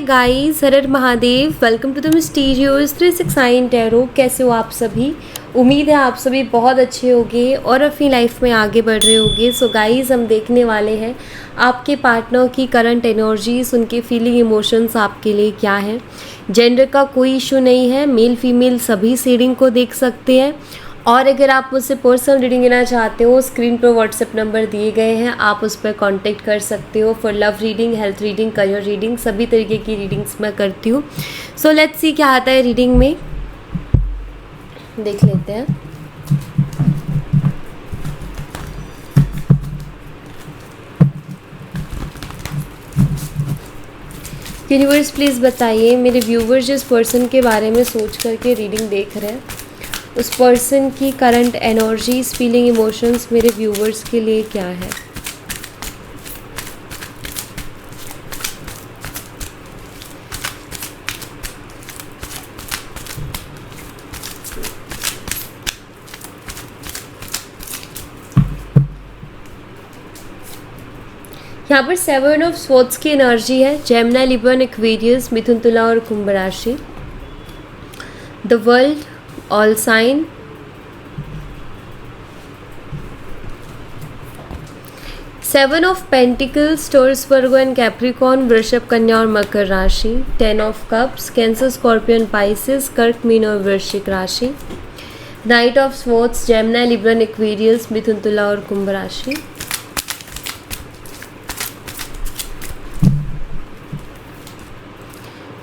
Guys, Har Har Mahadev. Welcome to the mysterious 369 tarot. कैसे हो आप सभी? उम्मीद है आप सभी बहुत अच्छे होंगे और अपनी लाइफ में आगे बढ़ रहे होंगे। सो गाइस, हम देखने वाले हैं आपके पार्टनर की करंट एनर्जीज, उनके फीलिंग इमोशंस आपके लिए क्या है। जेंडर का कोई इशू नहीं है, मेल फीमेल सभी रीडिंग को देख सकते हैं। और अगर आप मुझसे पर्सनल रीडिंग लेना चाहते हो, स्क्रीन पर व्हाट्सएप नंबर दिए गए हैं, आप उस पर कांटेक्ट कर सकते हो for love reading, health reading, career reading, सभी तरीके की रीडिंग्स मैं करती हूँ। सो लेट्स सी क्या आता है रीडिंग में, देख लेते हैं। यूनिवर्स प्लीज़ बताइए, मेरे व्यूवर्स जिस पर्सन के बारे में सोच करके रीडिंग देख रहे हैं, उस पर्सन की करंट एनर्जीज, फीलिंग, इमोशंस मेरे व्यूवर्स के लिए क्या है। यहाँ पर 7 ऑफ स्वॉर्ड्स की एनर्जी है। जेमिनी, लिब्रा, एक्वेरियस, मिथुन, तुला और कुंभ राशि। The world, all sign, seven of pentacles, Taurus, Virgo and Capricorn, वृषभ, कन्या और मकर राशि। 10 of cups, Cancer, scorpion, Pisces, कर्क, मीन और वृश्चिक राशि। Knight of swords, Gemini, Libra, Aquarius, मिथुन, तुला और कुंभ राशि।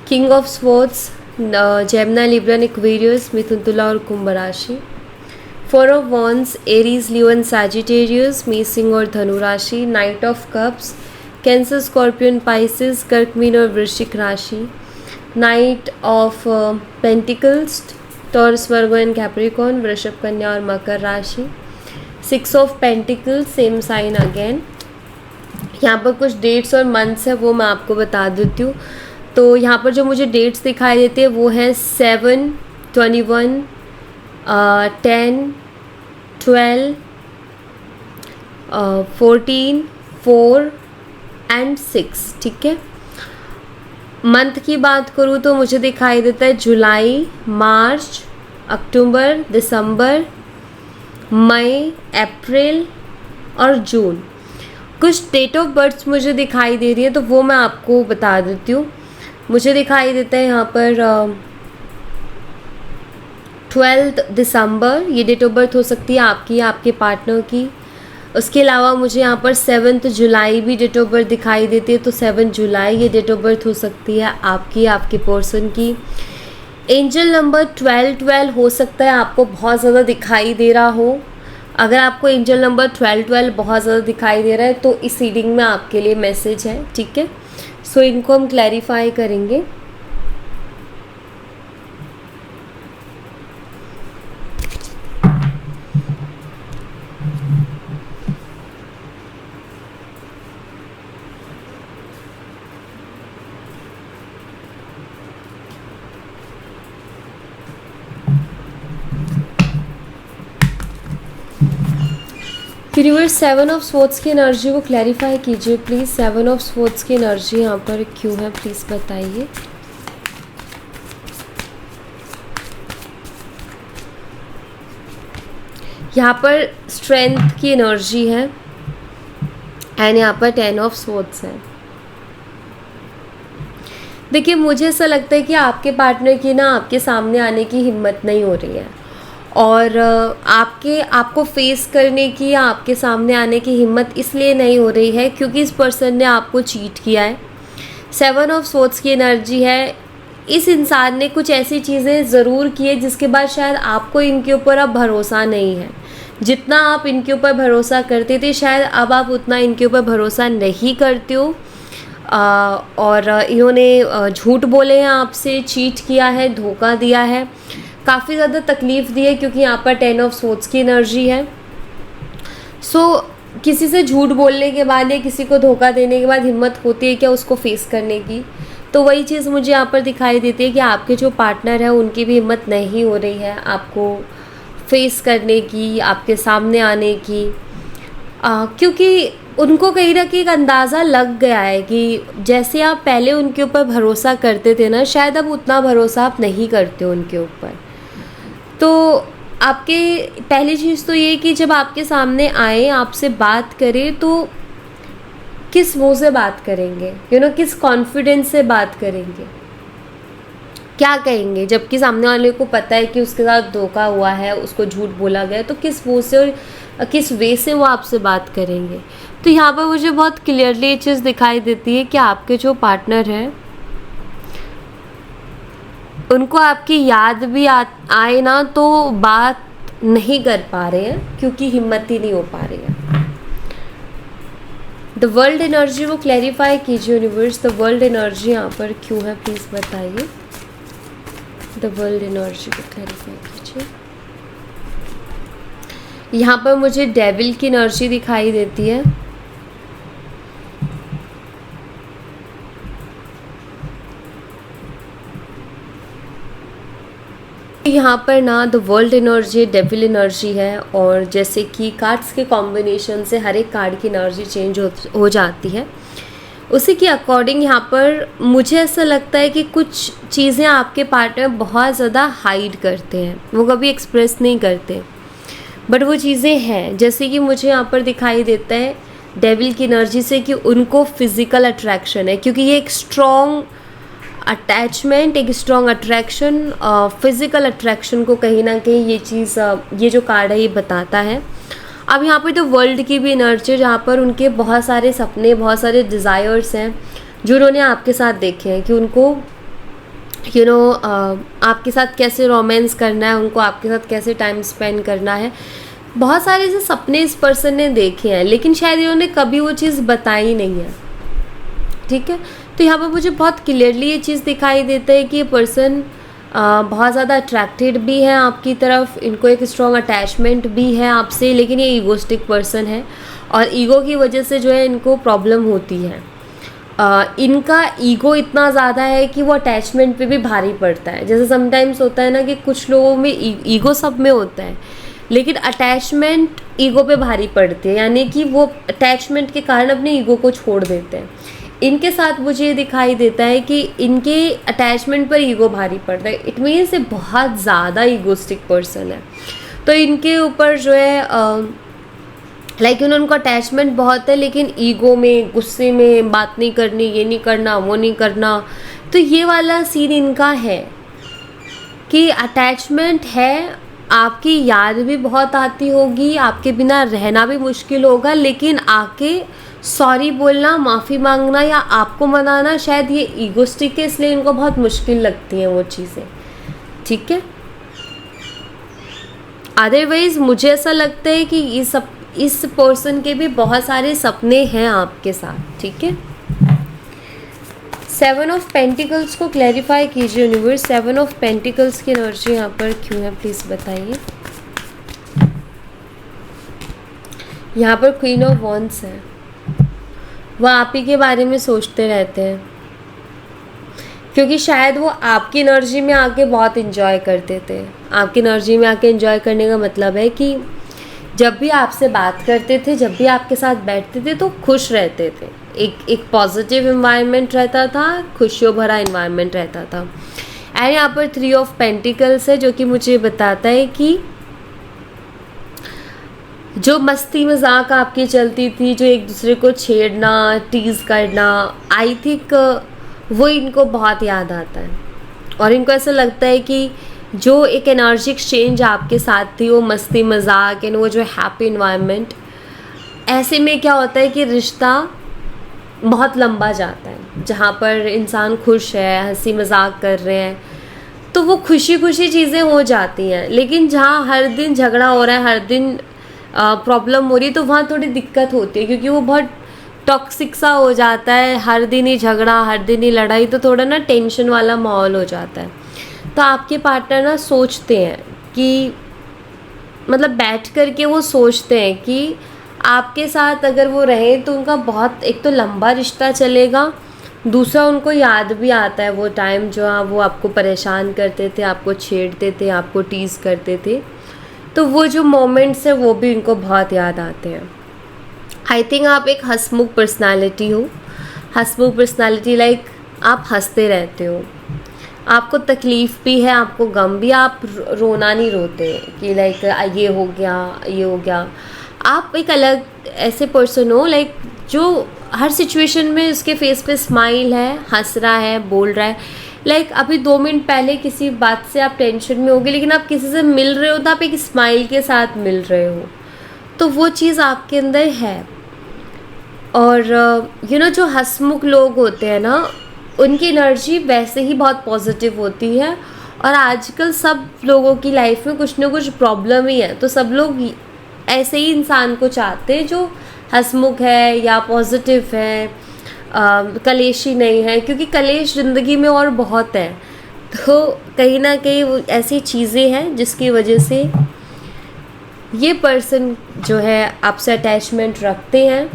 King of swords, Gemini, Libra, Aquarius, मिथुन, तुला और कुंभ राशि। 4 of wands, Aries, Leo and Sagittarius, Mesh, Singh और धनु राशि। Knight of cups, Cancer, scorpion, Pisces, कर्क, मीन और वृश्चिक राशि। Knight of pentacles, Taurus, Virgo and Capricorn, वृषभ, कन्या और मकर राशि। 6 of pentacles, same sign again. यहाँ पर कुछ डेट्स और मंथ्स है, वो मैं आपको बता देती हूँ। तो यहाँ पर जो मुझे डेट्स दिखाई देते हैं वो है 7, 21, 10, 12, 14, 4 एंड 6। ठीक है। मंथ की बात करूँ तो मुझे दिखाई देता है जुलाई, मार्च, अक्टूबर, दिसंबर, मई, अप्रैल और जून। कुछ डेट ऑफ बर्थ मुझे दिखाई दे रही है, तो वो मैं आपको बता देती हूँ। मुझे दिखाई देता है यहाँ पर 12 दिसंबर, ये डेट ऑफ बर्थ हो सकती है आपकी या आपके पार्टनर की। उसके अलावा मुझे यहाँ पर 7 जुलाई भी डेट ऑफ बर्थ दिखाई देती है, तो 7 जुलाई ये डेट ऑफ बर्थ हो सकती है आपकी, आपके पर्सन की। एंजल नंबर 12 हो सकता है आपको बहुत ज़्यादा दिखाई दे रहा हो। अगर आपको एंजल नंबर 12 बहुत ज़्यादा दिखाई दे रहा है तो इस रीडिंग में आपके लिए मैसेज है। ठीक है। सो इनको हम क्लैरिफाई करेंगे। यूनिवर्स 7 ऑफ स्वॉर्ड्स की एनर्जी को क्लैरिफाई कीजिए प्लीज़। 7 ऑफ स्वॉर्ड्स की एनर्जी यहाँ पर क्यों है, प्लीज़ बताइए। यहाँ पर स्ट्रेंथ की एनर्जी है एंड यहाँ पर 10 ऑफ स्वॉर्ड्स है। देखिए, मुझे ऐसा लगता है कि आपके पार्टनर की ना आपके सामने आने की हिम्मत नहीं हो रही है और आपको फेस करने की या आपके सामने आने की हिम्मत इसलिए नहीं हो रही है क्योंकि इस पर्सन ने आपको चीट किया है। 7 ऑफ स्वॉर्ड्स की एनर्जी है। इस इंसान ने कुछ ऐसी चीज़ें ज़रूर की है जिसके बाद शायद आपको इनके ऊपर अब भरोसा नहीं है। जितना आप इनके ऊपर भरोसा करते थे, शायद अब आप उतना इनके ऊपर भरोसा नहीं करते हो। और इन्होंने झूठ बोले हैं आपसे, चीट किया है, धोखा दिया है, काफ़ी ज़्यादा तकलीफ़ दी है क्योंकि यहाँ पर 10 ऑफ स्वॉर्ड्स की एनर्जी है। सो किसी से झूठ बोलने के बाद या किसी को धोखा देने के बाद हिम्मत होती है क्या उसको फेस करने की? तो वही चीज़ मुझे यहाँ पर दिखाई देती है कि आपके जो पार्टनर है उनकी भी हिम्मत नहीं हो रही है आपको फेस करने की, आपके सामने आने की। क्योंकि उनको कहीं ना कहीं एक अंदाज़ा लग गया है कि जैसे आप पहले उनके ऊपर भरोसा करते थे ना, शायद अब उतना भरोसा आप नहीं करते उनके ऊपर। तो आपके पहली चीज़ तो ये कि जब आपके सामने आए, आपसे बात करें, तो किस मुंह से बात करेंगे, किस कॉन्फिडेंस से बात करेंगे, क्या कहेंगे, जबकि सामने वाले को पता है कि उसके साथ धोखा हुआ है, उसको झूठ बोला गया है, तो किस मुंह से और किस वे से वो आपसे बात करेंगे। तो यहाँ पर मुझे बहुत क्लियरली ये चीज़ दिखाई देती है कि आपके जो पार्टनर हैं उनको आपकी याद भी आए ना तो बात नहीं कर पा रहे हैं, क्योंकि हिम्मत ही नहीं हो पा रही है। द वर्ल्ड एनर्जी वो क्लैरिफाई कीजिए यूनिवर्स, द वर्ल्ड एनर्जी यहाँ पर क्यों है प्लीज़ बताइए। द वर्ल्ड एनर्जी को क्लैरिफाई कीजिए। यहाँ पर मुझे डेविल की एनर्जी दिखाई देती है। यहाँ पर ना the world energy devil energy है, और जैसे कि कार्ड्स के कॉम्बिनेशन से हर एक कार्ड की एनर्जी चेंज हो जाती है, उसी के अकॉर्डिंग यहाँ पर मुझे ऐसा लगता है कि कुछ चीज़ें आपके पार्टनर बहुत ज़्यादा हाइड करते हैं, वो कभी एक्सप्रेस नहीं करते, बट वो चीज़ें हैं। जैसे कि मुझे यहाँ पर दिखाई देता है डेविल की एनर्जी से कि उनको फिज़िकल अट्रैक्शन है, क्योंकि ये एक स्ट्रॉन्ग अटैचमेंट, एक स्ट्रॉन्ग अट्रैक्शन, फिज़िकल अट्रैक्शन को कहीं ना कहीं ये चीज़, ये जो कार्ड है ये बताता है। अब यहाँ पर तो वर्ल्ड की भी एनर्जी, जहाँ पर उनके बहुत सारे सपने, बहुत सारे डिज़ायर्स हैं जो उन्होंने आपके साथ देखे हैं कि उनको आपके साथ कैसे रोमांस करना है, उनको आपके साथ कैसे टाइम स्पेंड करना है। बहुत सारे ऐसे सपने इस पर्सन ने देखे हैं, लेकिन शायद इन्होंने कभी वो चीज़ बताई नहीं है, ठीक है। तो यहाँ पर मुझे बहुत क्लियरली ये चीज़ दिखाई देता है कि ये पर्सन बहुत ज़्यादा अट्रैक्टेड भी है आपकी तरफ, इनको एक स्ट्रॉन्ग अटैचमेंट भी है आपसे, लेकिन ये ईगोस्टिक पर्सन है, और ईगो की वजह से जो है इनको प्रॉब्लम होती है। इनका ईगो इतना ज़्यादा है कि वो अटैचमेंट पे भी भारी पड़ता है। जैसे समटाइम्स होता है ना कि कुछ लोगों में ईगो सब में होता है, लेकिन अटैचमेंट ईगो पे भारी पड़ती है, यानी कि वो अटैचमेंट के कारण अपने ईगो को छोड़ देते हैं। इनके साथ मुझे ये दिखाई देता है कि इनके अटैचमेंट पर ईगो भारी पड़ता है। इट मीन्स ये बहुत ज़्यादा ईगोस्टिक पर्सन है। तो इनके ऊपर जो है लाइक उनको अटैचमेंट बहुत है, लेकिन ईगो में, गुस्से में बात नहीं करनी, ये नहीं करना, वो नहीं करना। तो ये वाला सीन इनका है कि अटैचमेंट है, आपकी याद भी बहुत आती होगी, आपके बिना रहना भी मुश्किल होगा, लेकिन आके सॉरी बोलना, माफ़ी मांगना या आपको मनाना, शायद ये ईगोस्टिक है, इसलिए इनको बहुत मुश्किल लगती हैं वो चीज़ें, ठीक है। अदरवाइज़ मुझे ऐसा लगता है कि इस पर्सन के भी बहुत सारे सपने हैं आपके साथ, ठीक है। 7 ऑफ पेंटिकल्स को क्लैरिफाई कीजिए यूनिवर्स, 7 ऑफ पेंटिकल्स की एनर्जी यहाँ पर क्यों है प्लीज़ बताइए। यहाँ पर क्वीन ऑफ वॉन्ड्स है, वह आप ही के बारे में सोचते रहते हैं, क्योंकि शायद वो आपकी एनर्जी में आके बहुत इन्जॉय करते थे। आपकी एनर्जी में आके इन्जॉय करने का मतलब है कि जब भी आपसे बात करते थे, जब भी आपके साथ बैठते थे, तो खुश रहते थे, एक पॉजिटिव इन्वायरमेंट रहता था, खुशियों भरा इन्वायरमेंट रहता था। एंड यहाँ पर 3 ऑफ पेंटिकल्स है, जो कि मुझे बताता है कि जो मस्ती मजाक आपकी चलती थी, जो एक दूसरे को छेड़ना, टीज़ करना, आई थिंक वो इनको बहुत याद आता है, और इनको ऐसा लगता है कि जो एक एनर्जी एक्सचेंज आपके साथ थी, वो मस्ती मजाक एंड वो जो हैप्पी इन्वायरमेंट, ऐसे में क्या होता है कि रिश्ता बहुत लंबा जाता है। जहाँ पर इंसान खुश है, हंसी मजाक कर रहे हैं, तो वो खुशी खुशी चीज़ें हो जाती हैं। लेकिन जहाँ हर दिन झगड़ा हो रहा है, हर दिन प्रॉब्लम हो रही है, तो वहाँ थोड़ी दिक्कत होती है, क्योंकि वो बहुत टॉक्सिक सा हो जाता है, हर दिन ही झगड़ा, हर दिन ही लड़ाई, तो थोड़ा ना टेंशन वाला माहौल हो जाता है। तो आपके पार्टनर ना सोचते हैं कि मतलब बैठ कर के वो सोचते हैं कि आपके साथ अगर वो रहे तो उनका बहुत, एक तो लंबा रिश्ता चलेगा, दूसरा उनको याद भी आता है वो टाइम जो वो आपको परेशान करते थे, आपको छेड़ते थे, आपको टीज़ करते थे, तो वो जो मोमेंट्स है वो भी उनको बहुत याद आते हैं। आई थिंक आप एक हंसमुख पर्सनालिटी हो। हंसमुख पर्सनालिटी लाइक आप हंसते रहते हो, आपको तकलीफ़ भी है, आपको गम भी, आप रोना नहीं रोते कि लाइक ये हो गया, ये हो गया। आप एक अलग ऐसे पर्सन हो लाइक जो हर सिचुएशन में उसके फेस पे स्माइल है, हंस रहा है, बोल रहा है। लाइक अभी 2 मिनट पहले किसी बात से आप टेंशन में होगे, लेकिन आप किसी से मिल रहे हो तो आप एक स्माइल के साथ मिल रहे हो, तो वो चीज़ आपके अंदर है। और जो हंसमुख लोग होते हैं ना, उनकी एनर्जी वैसे ही बहुत पॉजिटिव होती है। और आजकल सब लोगों की लाइफ में कुछ ना कुछ प्रॉब्लम ही है, तो सब लोग ऐसे ही इंसान को चाहते हैं जो हंसमुख है या पॉजिटिव है, कलेशी नहीं है, क्योंकि कलेश ज़िंदगी में और बहुत है। तो कहीं ना कहीं वो ऐसी चीज़ें हैं जिसकी वजह से ये पर्सन जो है आपसे अटैचमेंट रखते हैं।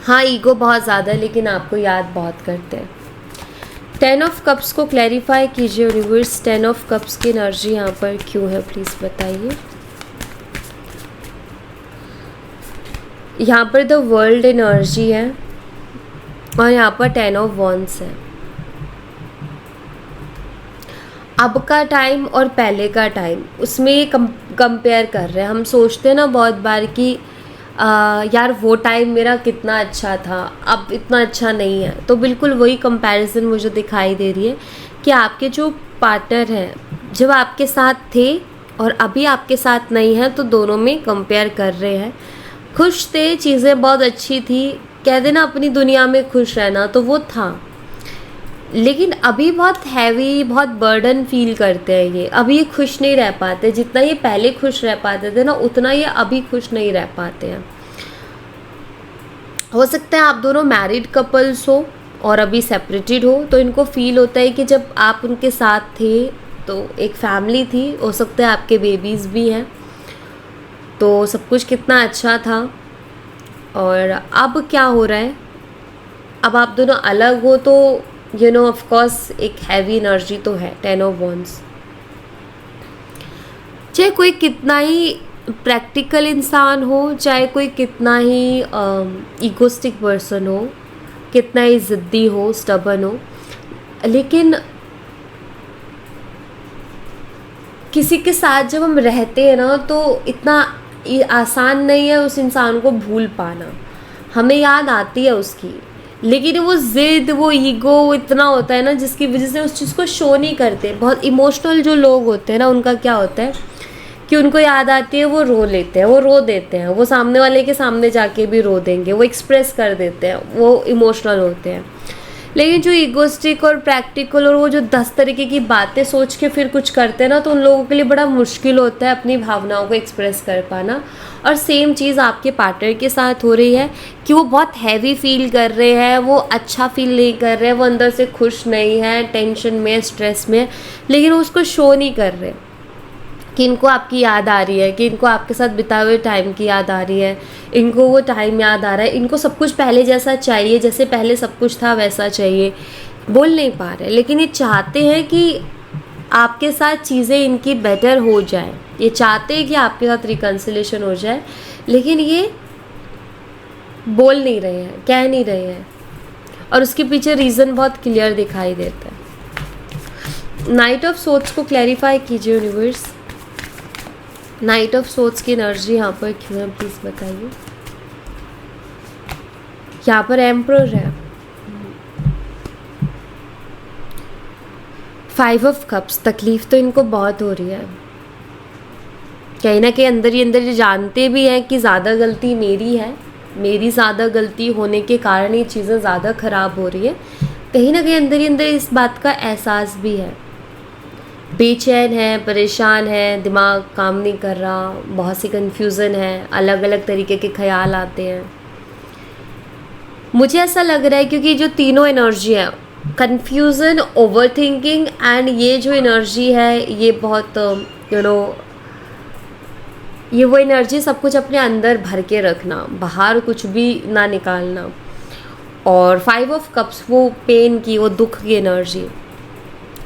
हाँ, ईगो बहुत ज़्यादा है, लेकिन आपको याद बहुत करते हैं। 10 ऑफ कप्स को क्लैरिफाई कीजिए यूनिवर्स। 10 ऑफ कप्स की एनर्जी यहाँ पर क्यों है, प्लीज़ बताइए। यहाँ पर द वर्ल्ड एनर्जी है और यहाँ पर 10 ऑफ वॉन्ड्स है। अब का टाइम और पहले का टाइम, उसमें ये कंपेयर कर रहे हैं। हम सोचते हैं ना बहुत बार कि यार वो टाइम मेरा कितना अच्छा था, अब इतना अच्छा नहीं है। तो बिल्कुल वही कंपैरिजन मुझे दिखाई दे रही है कि आपके जो पार्टनर हैं जब आपके साथ थे और अभी आपके साथ नहीं है, तो दोनों में कंपेयर कर रहे हैं। खुश थे, चीज़ें बहुत अच्छी थी, कह देना अपनी दुनिया में खुश रहना, तो वो था। लेकिन अभी बहुत हैवी, बहुत बर्डन फील करते हैं ये। अभी ये खुश नहीं रह पाते, जितना ये पहले खुश रह पाते थे ना, उतना ये अभी खुश नहीं रह पाते हैं। हो सकता है आप दोनों मैरिड कपल्स हो और अभी सेपरेटेड हो, तो इनको फील होता है कि जब आप उनके साथ थे तो एक फैमिली थी, हो सकता है आपके बेबीज़ भी हैं, तो सब कुछ कितना अच्छा था। और अब क्या हो रहा है, अब आप दोनों अलग हो, तो ऑफ कोर्स एक हैवी एनर्जी तो है। 10 ऑफ वॉन्ड्स, चाहे कोई कितना ही प्रैक्टिकल इंसान हो, चाहे कोई कितना ही ईगोस्टिक पर्सन हो, कितना ही ज़िद्दी हो, स्टबर्न हो, लेकिन किसी के साथ जब हम रहते हैं ना, तो इतना आसान नहीं है उस इंसान को भूल पाना। हमें याद आती है उसकी, लेकिन वो ज़िद, वो ईगो इतना होता है ना, जिसकी वजह से उस चीज़ को शो नहीं करते। बहुत इमोशनल जो लोग होते हैं ना, उनका क्या होता है कि उनको याद आती है, वो रो लेते हैं, वो रो देते हैं, वो सामने वाले के सामने जाके भी रो देंगे, वो एक्सप्रेस कर देते हैं, वो इमोशनल होते हैं। लेकिन जो ईगोस्टिक और प्रैक्टिकल और वो जो 10 तरीके की बातें सोच के फिर कुछ करते हैं ना, तो उन लोगों के लिए बड़ा मुश्किल होता है अपनी भावनाओं को एक्सप्रेस कर पाना। और सेम चीज़ आपके पार्टनर के साथ हो रही है कि वो बहुत हैवी फील कर रहे हैं, वो अच्छा फील नहीं कर रहे हैं, वो अंदर से खुश नहीं है, टेंशन में, स्ट्रेस में, लेकिन वो उसको शो नहीं कर रहे कि इनको आपकी याद आ रही है, कि इनको आपके साथ बिताए हुए टाइम की याद आ रही है, इनको वो टाइम याद आ रहा है, इनको सब कुछ पहले जैसा चाहिए, जैसे पहले सब कुछ था वैसा चाहिए। बोल नहीं पा रहे, लेकिन ये चाहते हैं कि आपके साथ चीज़ें इनकी बेटर हो जाए, ये चाहते हैं कि आपके साथ रिकन्सिलेशन हो जाए, लेकिन ये बोल नहीं रहे हैं, कह नहीं रहे हैं, और उसके पीछे रीज़न बहुत क्लियर दिखाई देता है। नाइट ऑफ सोर्ड्स को क्लैरिफाई कीजिए यूनिवर्स। नाइट ऑफ सोर्ड्स की एनर्जी यहाँ पर क्यों है, प्लीज़ बताइए। यहाँ पर एम्परर है, 5 ऑफ कप्स। तकलीफ़ तो इनको बहुत हो रही है, कहीं ना कहीं अंदर ही अंदर ये जानते भी हैं कि ज़्यादा गलती मेरी है, मेरी ज़्यादा गलती होने के कारण ये चीज़ें ज़्यादा ख़राब हो रही है। कहीं ना कहीं अंदर ही अंदर इस बात का एहसास भी है, बेचैन है, परेशान है, दिमाग काम नहीं कर रहा, बहुत सी कन्फ्यूज़न है, अलग अलग तरीके के ख्याल आते हैं। मुझे ऐसा लग रहा है क्योंकि जो तीनों एनर्जी है, कन्फ्यूज़न, ओवर थिंकिंग एंड ये जो एनर्जी है, ये बहुत ये वो एनर्जी, सब कुछ अपने अंदर भर के रखना, बाहर कुछ भी ना निकालना। और 5 ऑफ कप्स, वो पेन की, वो दुख की एनर्जी,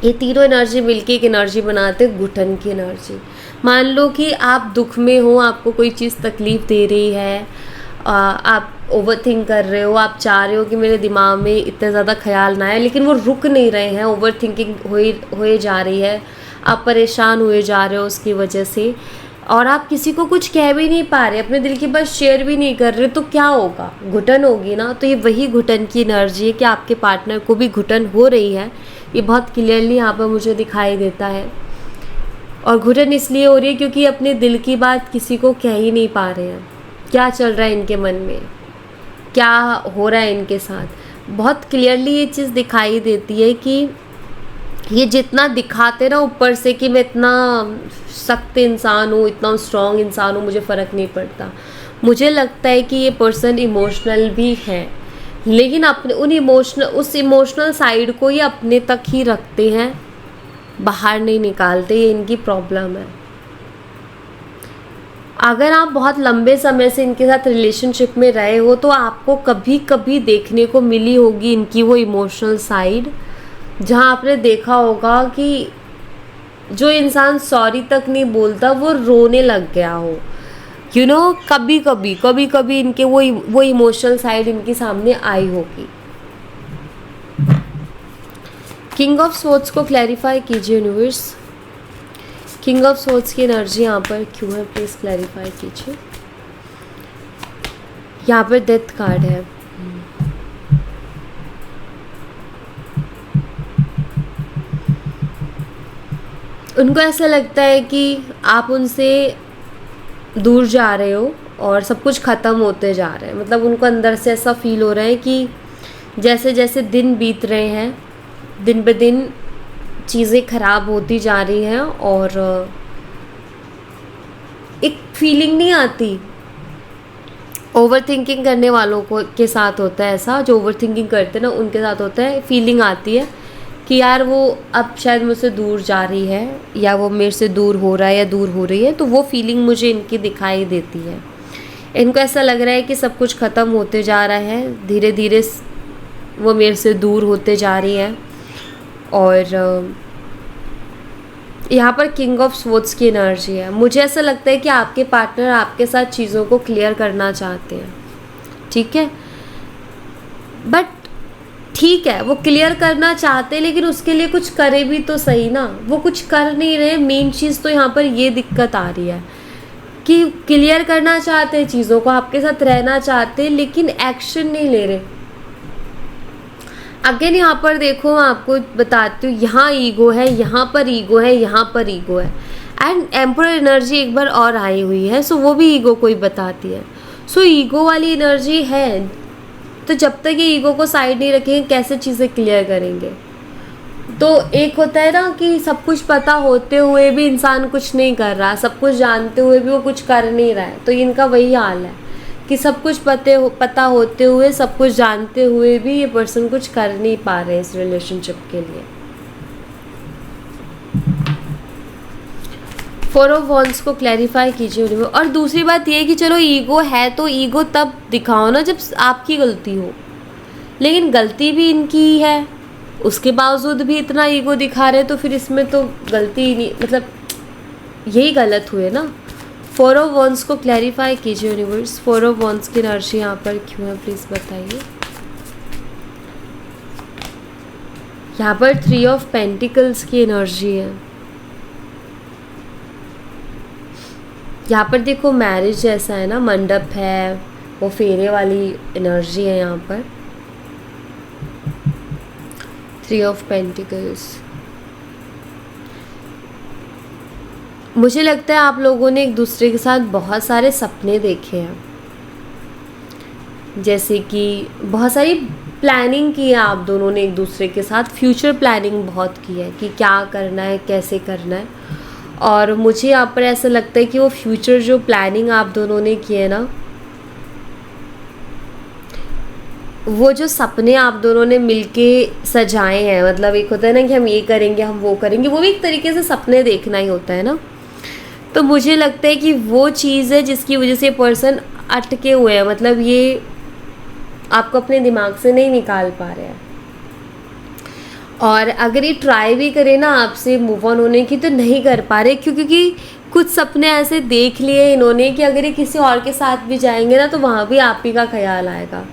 ये तीनों एनर्जी मिलके एक एनर्जी बनाते, घुटन की एनर्जी। मान लो कि आप दुख में हो, आपको कोई चीज़ तकलीफ़ दे रही है, आप ओवर थिंक कर रहे हो, आप चाह रहे हो कि मेरे दिमाग में इतना ज़्यादा ख्याल ना आए, लेकिन वो रुक नहीं रहे हैं, ओवर थिंकिंग हुए जा रही है, आप परेशान हुए जा रहे हो उसकी वजह से, और आप किसी को कुछ कह भी नहीं पा रहे, अपने दिल की बात शेयर भी नहीं कर रहे, तो क्या होगा? घुटन होगी ना। तो ये वही घुटन की एनर्जी है कि आपके पार्टनर को भी घुटन हो रही है, ये बहुत क्लियरली यहाँ पर मुझे दिखाई देता है। और घुटन इसलिए हो रही है क्योंकि अपने दिल की बात किसी को कह ही नहीं पा रहे हैं, क्या चल रहा है इनके मन में, क्या हो रहा है इनके साथ। बहुत क्लियरली ये चीज़ दिखाई देती है कि ये जितना दिखाते ना ऊपर से कि मैं इतना सख्त इंसान हूँ, इतना स्ट्रॉन्ग इंसान हूँ, मुझे फ़र्क नहीं पड़ता, मुझे लगता है कि ये पर्सन इमोशनल भी है, लेकिन अपने उस इमोशनल साइड को ये अपने तक ही रखते हैं, बाहर नहीं निकालते। ये इनकी प्रॉब्लम है। अगर आप बहुत लंबे समय से इनके साथ रिलेशनशिप में रहे हो तो आपको कभी कभी देखने को मिली होगी इनकी वो इमोशनल साइड, जहाँ आपने देखा होगा कि जो इंसान सॉरी तक नहीं बोलता वो रोने लग गया हो, कभी कभी इनके वो इमोशनल साइड इनके सामने आई होगी। किंग ऑफ स्वॉर्ड्स को क्लैरिफाई कीजिए यूनिवर्स। किंग ऑफ स्वॉर्ड्स की एनर्जी यहाँ पर क्यों है, प्लीज़ क्लैरिफाई कीजिए। यहाँ पर डेथ कार्ड है। उनको ऐसा लगता है कि आप उनसे दूर जा रहे हो और सब कुछ ख़त्म होते जा रहे हैं, मतलब उनको अंदर से ऐसा फील हो रहा है कि जैसे जैसे दिन बीत रहे हैं, दिन ब दिन चीज़ें ख़राब होती जा रही हैं, और एक फीलिंग नहीं आती। ओवर थिंकिंग करने वालों को के साथ होता है ऐसा, जो ओवर थिंकिंग करते हैं ना उनके साथ होता है, फीलिंग आती है कि यार वो अब शायद मुझसे दूर जा रही है, या वो मेरे से दूर हो रहा है या दूर हो रही है, तो वो फीलिंग मुझे इनकी दिखाई देती है। इनको ऐसा लग रहा है कि सब कुछ ख़त्म होते जा रहा है, धीरे धीरे वो मेरे से दूर होते जा रही है। और यहाँ पर किंग ऑफ स्वॉर्ड्स की एनर्जी है। मुझे ऐसा लगता है कि आपके पार्टनर आपके साथ चीज़ों को क्लियर करना चाहते हैं, ठीक है, बट ठीक है वो क्लियर करना चाहते हैं, लेकिन उसके लिए कुछ करे भी तो सही ना, वो कुछ कर नहीं रहे। मेन चीज़ तो यहाँ पर ये दिक्कत आ रही है कि क्लियर करना चाहते हैं चीज़ों को, आपके साथ रहना चाहते हैं, लेकिन एक्शन नहीं ले रहे। अगेन यहाँ पर देखो, मैं आपको बताती हूँ, यहाँ ईगो है, यहाँ पर ईगो है, यहाँ पर ईगो है, एंड एम्परर एनर्जी एक बार और आई हुई है, सो वो भी ईगो को ही बताती है। सो ईगो वाली एनर्जी है, तो जब तक ये ईगो को साइड नहीं रखेंगे कैसे चीज़ें क्लियर करेंगे। तो एक होता है ना कि सब कुछ पता होते हुए भी इंसान कुछ नहीं कर रहा, सब कुछ जानते हुए भी वो कुछ कर नहीं रहा है, तो इनका वही हाल है कि सब कुछ पता होते हुए, सब कुछ जानते हुए भी ये पर्सन कुछ कर नहीं पा रहे इस रिलेशनशिप के लिए। 4 ऑफ वॉन्ड्स को क्लैरिफाई कीजिए। और दूसरी बात ये है कि चलो ईगो है तो ईगो तब दिखाओ ना जब आपकी गलती हो, लेकिन गलती भी इनकी ही है, उसके बावजूद भी इतना ईगो दिखा रहे, तो फिर इसमें तो गलती ही नहीं, मतलब यही गलत हुए ना। 4 ऑफ वॉन्ड्स को क्लैरिफाई कीजिए यूनिवर्स। 4 ऑफ वॉन्ड्स की एनर्जी यहाँ पर क्यों है, प्लीज़ बताइए। यहाँ पर 3 ऑफ पेंटिकल्स की एनर्जी है। यहाँ पर देखो मैरिज जैसा है ना, मंडप है, वो फेरे वाली एनर्जी है यहाँ पर। 3 ऑफ पेंटिकल्स, मुझे लगता है आप लोगों ने एक दूसरे के साथ बहुत सारे सपने देखे हैं, जैसे कि बहुत सारी प्लानिंग की है आप दोनों ने एक दूसरे के साथ, फ्यूचर प्लानिंग बहुत की है कि क्या करना है, कैसे करना है। और मुझे यहाँ पर ऐसा लगता है कि वो फ्यूचर जो प्लानिंग आप दोनों ने की है ना, वो जो सपने आप दोनों ने मिलके सजाए हैं, मतलब एक होता है ना कि हम ये करेंगे, हम वो करेंगे, वो भी एक तरीके से सपने देखना ही होता है ना। तो मुझे लगता है कि वो चीज़ है जिसकी वजह से पर्सन अटके हुए हैं, मतलब ये आपको अपने दिमाग से नहीं निकाल पा रहे हैं। और अगर ये ट्राई भी करे ना आपसे मूव ऑन होने की, तो नहीं कर पा रहे, क्योंकि कुछ सपने ऐसे देख लिए इन्होंने कि अगर ये किसी और के साथ भी जाएंगे ना तो वहाँ भी आप ही का ख्याल आएगा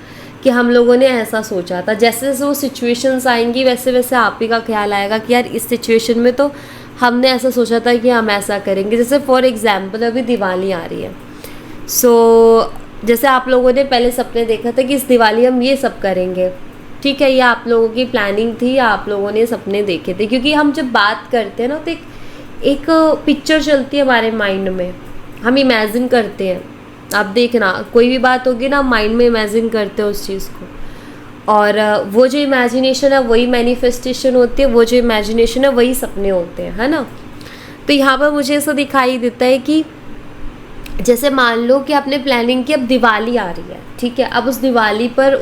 कि हम लोगों ने ऐसा सोचा था। जैसे जैसे वो सिचुएशंस आएंगी वैसे वैसे आप ही का ख्याल आएगा कि यार इस सिचुएशन में तो हमने ऐसा सोचा था कि हम ऐसा करेंगे। जैसे फॉर एग्जांपल अभी दिवाली आ रही है, सो जैसे आप लोगों ने पहले सपने देखा था कि इस दिवाली हम ये सब करेंगे, ठीक है, ये आप लोगों की प्लानिंग थी या आप लोगों ने सपने देखे थे। क्योंकि हम जब बात करते हैं ना तो एक पिक्चर चलती है हमारे माइंड में, हम इमेजिन करते हैं। आप देखना कोई भी बात होगी ना, माइंड में इमेजिन करते हैं उस चीज़ को, और वो जो इमेजिनेशन है वही मैनिफेस्टेशन होती है, वो जो इमेजिनेशन है वही सपने होते हैं, है ना। तो यहाँ पर मुझे ऐसा दिखाई देता है कि जैसे मान लो कि आपने प्लानिंग की, अब दिवाली आ रही है, ठीक है, अब उस दिवाली पर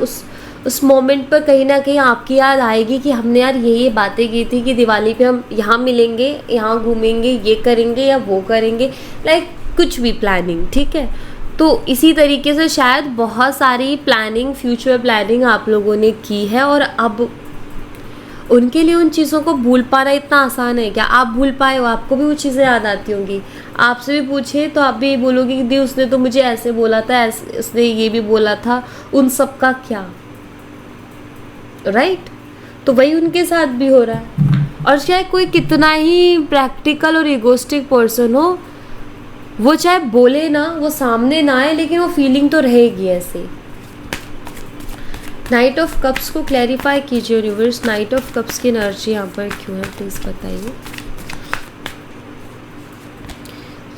उस मोमेंट पर कहीं ना कहीं आपकी याद आएगी कि हमने यार ये बातें की थी कि दिवाली पे हम यहाँ मिलेंगे, यहाँ घूमेंगे, ये करेंगे या वो करेंगे, लाइक कुछ भी प्लानिंग, ठीक है। तो इसी तरीके से शायद बहुत सारी प्लानिंग, फ्यूचर प्लानिंग आप लोगों ने की है और अब उनके लिए उन चीज़ों को भूल पाना इतना आसान है क्या? आप भूल पाए हो, आपको भी वो चीज़ें याद आती होंगी। आपसे भी पूछे तो आप भी बोलोगे कि दी उसने तो मुझे ऐसे बोला था, ऐसे उसने ये भी बोला था, उन सब का क्या, राइट? तो वही उनके साथ भी हो रहा है। और चाहे कोई कितना ही प्रैक्टिकल और इगोस्टिक पर्सन हो, वो चाहे बोले ना, वो सामने ना आए, लेकिन वो फीलिंग तो रहेगी ऐसे। नाइट ऑफ कप्स को क्लैरिफाई कीजिए यूनिवर्स, नाइट ऑफ कप्स की एनर्जी यहाँ पर क्यों है, प्लीज़ बताइए।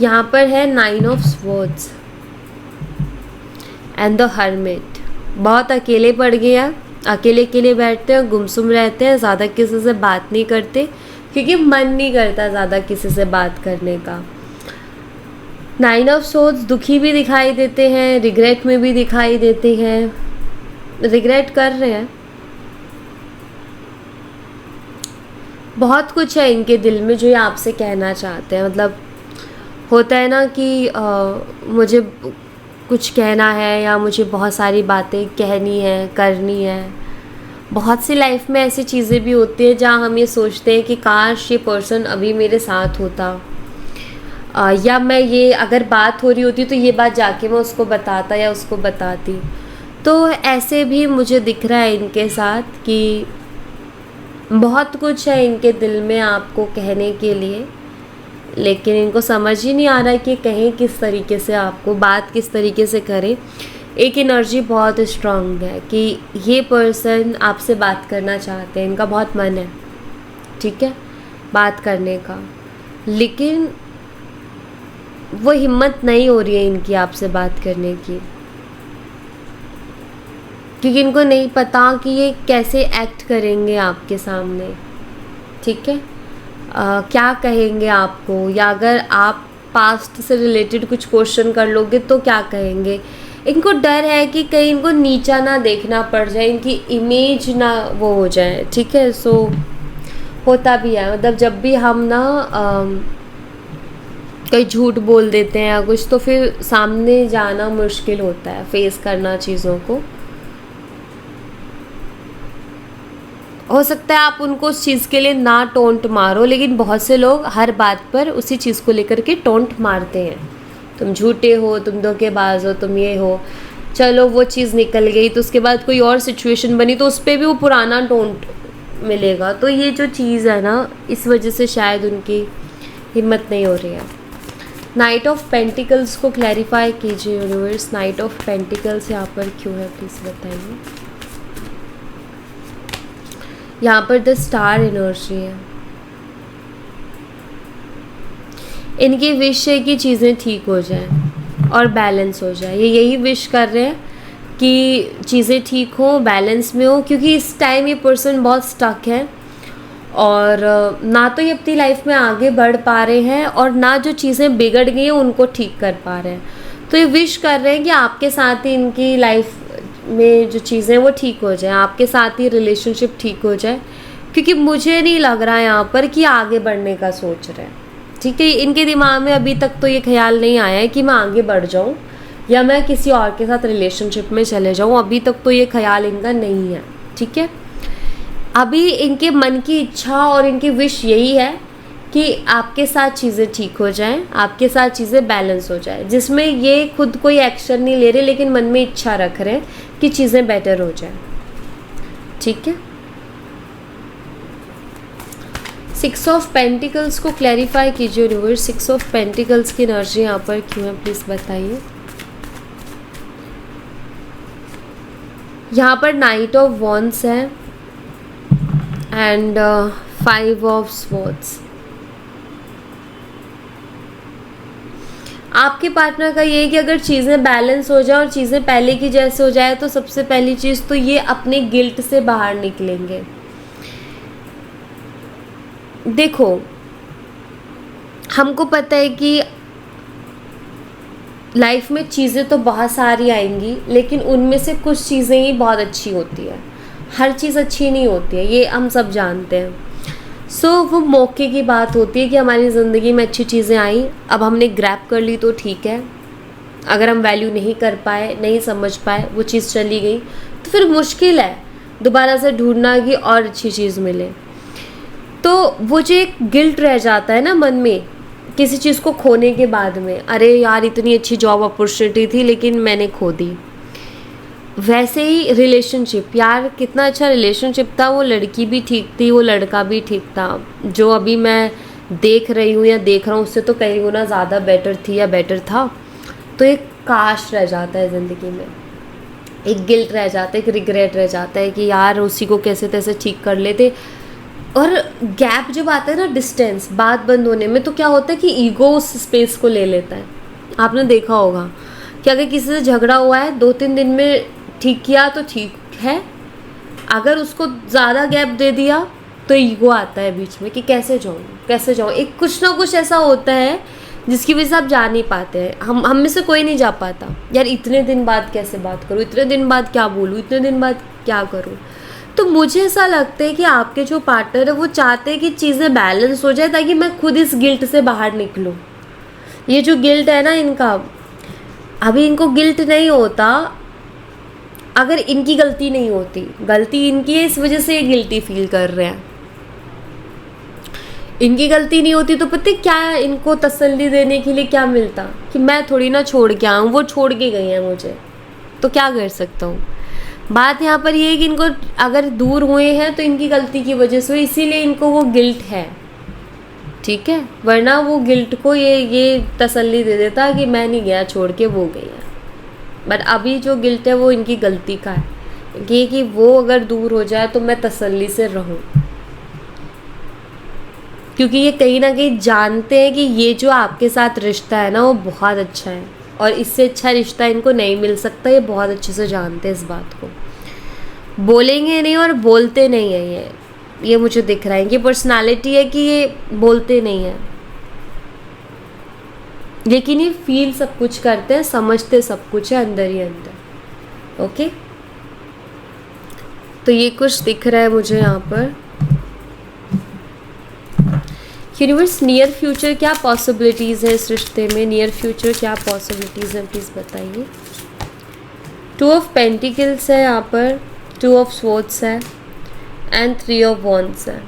यहाँ पर है 9 of swords and the hermit. बहुत अकेले पड़ गए हैं, अकेले अकेले बैठते हैं, गुमसुम रहते हैं, ज़्यादा किसी से बात नहीं करते क्योंकि मन नहीं करता ज़्यादा किसी से बात करने का। 9 ऑफ स्वॉर्ड्स दुखी भी दिखाई देते हैं, रिग्रेट में भी दिखाई देते हैं, रिग्रेट कर रहे हैं। बहुत कुछ है इनके दिल में जो ये आपसे कहना चाहते हैं। मतलब होता है ना कि मुझे कुछ कहना है या मुझे बहुत सारी बातें कहनी है, करनी है। बहुत सी लाइफ में ऐसी चीज़ें भी होती हैं जहाँ हम ये सोचते हैं कि काश ये पर्सन अभी मेरे साथ होता, या मैं ये अगर बात हो रही होती तो ये बात जाके मैं उसको बताता या उसको बताती। तो ऐसे भी मुझे दिख रहा है इनके साथ कि बहुत कुछ है इनके दिल में आपको कहने के लिए, लेकिन इनको समझ ही नहीं आ रहा है कि कहें किस तरीके से, आपको बात किस तरीके से करें। एक एनर्जी बहुत स्ट्रांग है कि ये पर्सन आपसे बात करना चाहते हैं, इनका बहुत मन है, ठीक है, बात करने का, लेकिन वो हिम्मत नहीं हो रही है इनकी आपसे बात करने की, क्योंकि इनको नहीं पता कि ये कैसे एक्ट करेंगे आपके सामने, ठीक है, क्या कहेंगे आपको, या अगर आप पास्ट से रिलेटेड कुछ क्वेश्चन कर लोगे तो क्या कहेंगे। इनको डर है कि कहीं इनको नीचा ना देखना पड़ जाए, इनकी इमेज ना वो हो जाए, ठीक है। सो होता भी है, मतलब जब भी हम ना कहीं झूठ बोल देते हैं या कुछ, तो फिर सामने जाना मुश्किल होता है, फेस करना चीज़ों को। हो सकता है आप उनको उस चीज़ के लिए ना टोंट मारो, लेकिन बहुत से लोग हर बात पर उसी चीज़ को लेकर के टोंट मारते हैं। तुम झूठे हो, तुम धोखेबाज हो, तुम ये हो। चलो वो चीज़ निकल गई तो उसके बाद कोई और सिचुएशन बनी तो उस पर भी वो पुराना टोंट मिलेगा। तो ये जो चीज़ है ना, इस वजह से शायद उनकी हिम्मत नहीं हो रही है। नाइट ऑफ पेंटिकल्स को क्लैरिफाई कीजिए यूनिवर्स, नाइट ऑफ पेंटिकल्स यहाँ पर क्यों है, प्लीज़ बताइए। यहाँ पर द स्टार एनर्जी है। इनकी विश है कि चीज़ें ठीक हो जाएं और बैलेंस हो जाए। ये यही विश कर रहे हैं कि चीज़ें ठीक हो, बैलेंस में हो, क्योंकि इस टाइम ये पर्सन बहुत स्टक है और ना तो ये अपनी लाइफ में आगे बढ़ पा रहे हैं और ना जो चीज़ें बिगड़ गई हैं उनको ठीक कर पा रहे हैं। तो ये विश कर रहे हैं कि आपके साथ ही इनकी लाइफ में जो चीज़ें वो ठीक हो जाए, आपके साथ ही रिलेशनशिप ठीक हो जाए, क्योंकि मुझे नहीं लग रहा है यहाँ पर कि आगे बढ़ने का सोच रहे हैं, ठीक है। इनके दिमाग में अभी तक तो ये ख्याल नहीं आया है कि मैं आगे बढ़ जाऊँ या मैं किसी और के साथ रिलेशनशिप में चले जाऊँ, अभी तक तो ये ख्याल इनका नहीं है, ठीक है। अभी इनके मन की इच्छा और इनकी विश यही है कि आपके साथ चीज़ें ठीक हो जाएं, आपके साथ चीज़ें बैलेंस हो जाए, जिसमें ये खुद कोई एक्शन नहीं ले रहे लेकिन मन में इच्छा रख रहे हैं कि चीज़ें बेटर हो जाए। ठीक है, 6 ऑफ पेंटिकल्स को क्लैरिफाई कीजिए यूनिवर्स। 6 ऑफ पेंटिकल्स की एनर्जी यहाँ पर क्यों है, प्लीज़ बताइए। यहाँ पर नाइट ऑफ वॉन्ड्स है एंड 5 ऑफ स्वॉर्ड्स। आपके पार्टनर का ये है कि अगर चीज़ें बैलेंस हो जाए और चीज़ें पहले की जैसे हो जाए तो सबसे पहली चीज़ तो ये अपने गिल्ट से बाहर निकलेंगे। देखो, हमको पता है कि लाइफ में चीज़ें तो बहुत सारी आएंगी लेकिन उनमें से कुछ चीज़ें ही बहुत अच्छी होती है, हर चीज़ अच्छी नहीं होती है, ये हम सब जानते हैं। वो मौके की बात होती है कि हमारी ज़िंदगी में अच्छी चीज़ें आई, अब हमने ग्रैब कर ली तो ठीक है। अगर हम वैल्यू नहीं कर पाए, नहीं समझ पाए, वो चीज़ चली गई तो फिर मुश्किल है दोबारा से ढूंढना कि और अच्छी चीज़ मिले। तो वो जो एक गिल्ट रह जाता है ना मन में किसी चीज़ को खोने के बाद में, अरे यार इतनी अच्छी जॉब अपॉर्चुनिटी थी लेकिन मैंने खो दी। वैसे ही रिलेशनशिप, यार कितना अच्छा रिलेशनशिप था, वो लड़की भी ठीक थी, वो लड़का भी ठीक था, जो अभी मैं देख रही हूँ या देख रहा हूँ उससे तो कई गुना ज़्यादा बेटर थी या बेटर था। तो एक काश रह जाता है ज़िंदगी में, एक गिल्ट रह जाता है, एक रिग्रेट रह जाता है कि यार उसी को कैसे तैसे ठीक कर लेते। और गैप जब आता है ना, डिस्टेंस, बात बंद होने में, तो क्या होता है कि ईगो उस स्पेस को ले लेता है। आपने देखा होगा कि अगर किसी से झगड़ा हुआ है 2-3 दिन में ठीक किया तो ठीक है, अगर उसको ज़्यादा गैप दे दिया तो ईगो आता है बीच में कि कैसे जाऊँ, एक कुछ ना कुछ ऐसा होता है जिसकी वजह से आप जा नहीं पाते हैं। हम में से कोई नहीं जा पाता, यार इतने दिन बाद कैसे बात करूँ, इतने दिन बाद क्या बोलूँ, इतने दिन बाद क्या करूँ। तो मुझे ऐसा लगता है कि आपके जो पार्टनर है वो चाहते हैं कि चीज़ें बैलेंस हो जाए ताकि मैं खुद इस गिल्ट से बाहर निकलूँ। ये जो गिल्ट है ना इनका, अभी इनको गिल्ट नहीं होता अगर इनकी गलती नहीं होती, गलती इनकी है, इस वजह से ये गिल्टी फील कर रहे हैं। इनकी गलती नहीं होती तो पता है क्या इनको तसल्ली देने के लिए क्या मिलता कि मैं थोड़ी ना छोड़ के आऊँ, वो छोड़ के गई हैं मुझे, तो क्या कर सकता हूँ। बात यहाँ पर ये है कि इनको अगर दूर हुए हैं तो इनकी गलती की वजह से, इसीलिए इनको वो गिल्ट है। ठीक है, वरना वो गिल्ट को ये तसल्ली दे देता कि मैं नहीं गया छोड़ के, वो गई है। बट अभी जो गिल्ट है वो इनकी गलती का है कि वो अगर दूर हो जाए तो मैं तसल्ली से रहूं, क्योंकि ये कहीं ना कहीं जानते हैं कि ये जो आपके साथ रिश्ता है ना वो बहुत अच्छा है और इससे अच्छा रिश्ता इनको नहीं मिल सकता। ये बहुत अच्छे से जानते हैं इस बात को, बोलेंगे नहीं और बोलते नहीं है ये मुझे दिख रहा है। ये पर्सनालिटी है कि ये बोलते नहीं है लेकिन ये फील सब कुछ करते हैं, समझते सब कुछ है अंदर ही अंदर। ओके, तो ये कुछ दिख रहा है मुझे यहाँ पर। यूनिवर्स, नियर फ्यूचर क्या पॉसिबिलिटीज़ है इस रिश्ते में, नियर फ्यूचर क्या पॉसिबिलिटीज़ है प्लीज़ बताइए। 2 ऑफ पेंटिकल्स है यहाँ पर, 2 ऑफ स्वॉर्ड्स है एंड 3 ऑफ वॉन्ड्स है।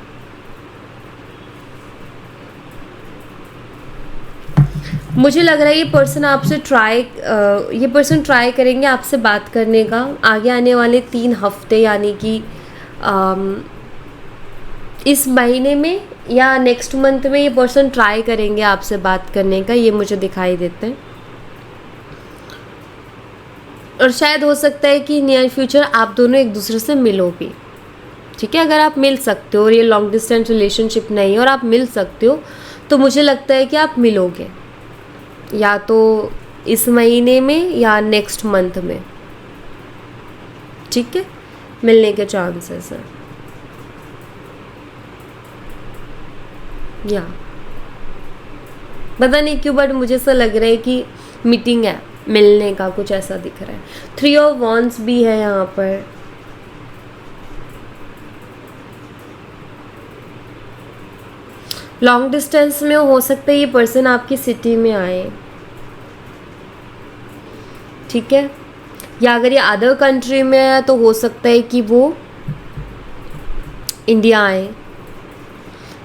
मुझे लग रहा है ये पर्सन ट्राई करेंगे आपसे बात करने का आगे आने वाले 3 हफ्ते, यानी कि इस महीने में या नेक्स्ट मंथ में ये पर्सन ट्राई करेंगे आपसे बात करने का, ये मुझे दिखाई देते हैं। और शायद हो सकता है कि नियर फ्यूचर आप दोनों एक दूसरे से मिलो भी। ठीक है, अगर आप मिल सकते हो और ये लॉन्ग डिस्टेंस रिलेशनशिप नहीं है और आप मिल सकते हो तो मुझे लगता है कि आप मिलोगे, या तो इस महीने में या नेक्स्ट मंथ में। ठीक है, मिलने के चांसेस हैं। या पता नहीं क्यों बट मुझे ऐसा लग रहा है कि मीटिंग है, मिलने का कुछ ऐसा दिख रहा है। 3 ऑफ वॉन्ड्स भी है यहाँ पर। लॉन्ग डिस्टेंस में हो सकता है ये पर्सन आपकी सिटी में आए। ठीक है, या अगर ये अदर कंट्री में है तो हो सकता है कि वो इंडिया आए।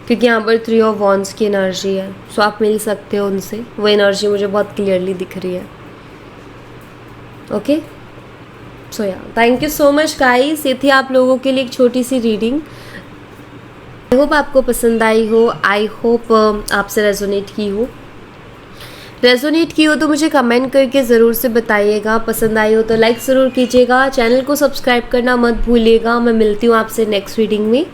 क्योंकि यहाँ पर 3 ऑफ वॉन्ड्स की एनर्जी है। सो आप मिल सकते हो उनसे, वो एनर्जी मुझे बहुत क्लियरली दिख रही है। ओके, सो या thank you so much guys. ये थी आप लोगों के लिए एक छोटी सी रीडिंग। आई होप आपको पसंद आई हो, आई होप आपसे रेजोनेट की हो तो मुझे कमेंट करके ज़रूर से बताइएगा। पसंद आई हो तो लाइक ज़रूर कीजिएगा, चैनल को सब्सक्राइब करना मत भूलिएगा। मैं मिलती हूँ आपसे नेक्स्ट रीडिंग में,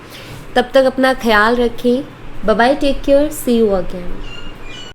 तब तक अपना ख्याल रखें। Bye bye, take care, see you again.